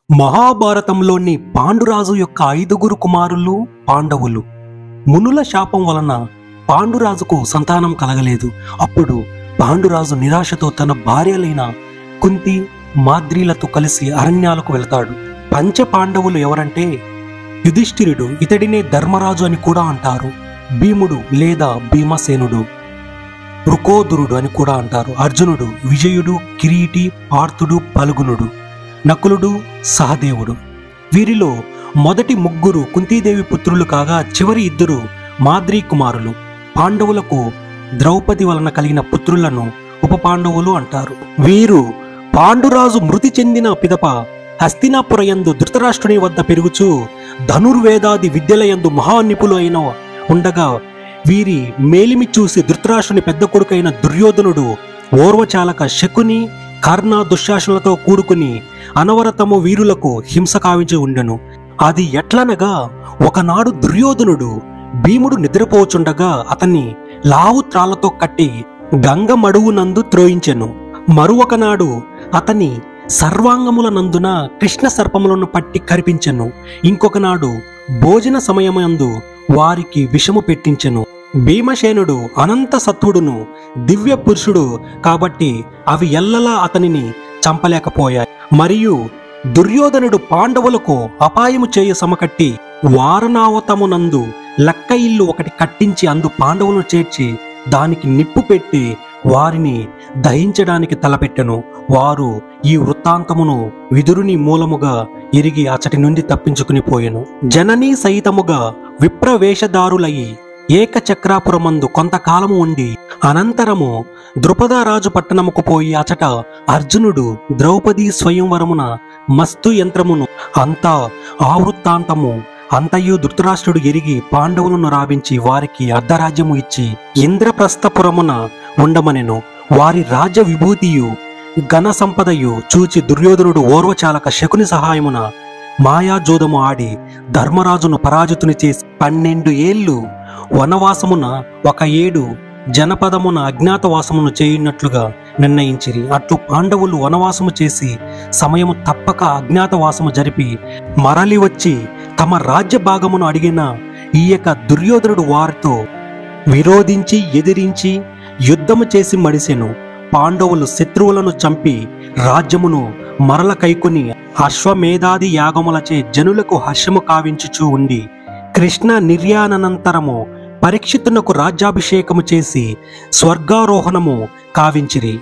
మహాభారతంలోని పాండురాజు యొక్క 5గురు కుమారులు పాండవులు. మునుల శాపం వలన పాండురాజుకు సంతానం కలగలేదు. అప్పుడు పాండురాజు నిరాశతో తన భార్యలైన కుంతి, మాద్రీలతో కలిసి అరణ్యాలకు వెళతాడు. పంచ పాండవులు ఎవరంటే యుధిష్ఠిరుడు, ఇతడినే ధర్మరాజు అని కూడా అంటారు. భీముడు లేదా భీమసేనుడు, వృకోదరుడు అని కూడా అంటారు. అర్జునుడు, విజయుడు, కిరీటి, పార్థుడు, పల్గునుడు, నకులుడు, సహదేవుడు. వీరిలో మొదటి ముగ్గురు కుంతీదేవి పుత్రులు కాగా చివరి ఇద్దరు మాద్రీ కుమారులు. పాండవులకు ద్రౌపది వలన కలిగిన పుత్రులను ఉప పాండవులు అంటారు. వీరు పాండురాజు మృతి చెందిన పిదప హస్తినాపురయందు ధృతరాష్ట్రుని వద్ద పెరుగుచూ ధనుర్వేదాది విద్యలయందు మహానిపులు అయిన ఉండగా వీరి మేలిమి చూసి ధృతరాష్ట్రుని పెద్ద కొడుకైన దుర్యోధనుడు ఓర్వచాలక శకుని, కర్ణ, దుశ్శాసనులతో కూడుకుని అనవరతము వీరులకు హింస కావించి ఉండెను. అది ఎట్లనగా, ఒకనాడు దుర్యోధనుడు భీముడు నిద్రపోచుండగా అతన్ని లావు త్రాళ్లతో కట్టి గంగమడువునందు త్రోయించెను. మరొకనాడు అతని సర్వాంగముల నందున కృష్ణ సర్పములను పట్టి కరిపించెను. ఇంకొకనాడు భోజన సమయమందు వారికి విషము పెట్టించెను. భీమసేనుడు అనంత సత్వుడును దివ్య పురుషుడు కాబట్టి అవి ఎల్లలా అతనిని చంపలేకపోయాయి. మరియు దుర్యోధనుడు పాండవులకు అపాయము చేయ సమకట్టి వారణావతమునందు లక్క ఇల్లు ఒకటి కట్టించి అందు పాండవులను చేర్చి దానికి నిప్పు పెట్టి వారిని దహించడానికి తలపెట్టెను. వారు ఈ వృత్తాంతమును విదురుని మూలముగా ఎరిగి అచటి నుండి తప్పించుకుని పోయెను. జననీ సహితముగా విప్రవేషధారులయి ఏకచక్రాపురమందు కొంతకాలము ఉండి అనంతరము ద్రుపదరాజు పట్టణముకు పోయి అచట అర్జునుడు ద్రౌపది స్వయంవరమున మస్తు యంత్రమును అంతా ఆవృత్తాంతము అంతయు ధృతరాష్ట్రుడు ఎరిగి పాండవులను రావించి వారికి అర్ధరాజ్యము ఇచ్చి ఇంద్రప్రస్థపురమున ఉండమనెను. వారి రాజ్య విభూతియు ఘన సంపదయు చూచి దుర్యోధనుడు ఓర్వచాలక శకుని సహాయమున మాయాజోదము ఆడి ధర్మరాజును పరాజితుని చేసి 12 ఏళ్ళు వనవాసమున 1 ఏడు జనపదమున అజ్ఞాతవాసమును చేయున్నట్లుగా నిర్ణయించిరి. అట్లు పాండవులు వనవాసము చేసి సమయము తప్పక అజ్ఞాతవాసము జరిపి మరలి వచ్చి తమ రాజ్య భాగమును అడిగిన ఈయక దుర్యోధనుడు వారితో విరోధించి ఎదిరించి యుద్ధము చేసి మడిసెను. పాండవులు శత్రువులను చంపి రాజ్యమును మరల కైకొని అశ్వమేధాది యాగములచే జనులకు హర్షము కావించుచూ ఉండి కృష్ణ నిర్యాణనంతరము పరీక్షితునకు రాజ్యాభిషేకము చేసి స్వర్గారోహణము కావించిరి.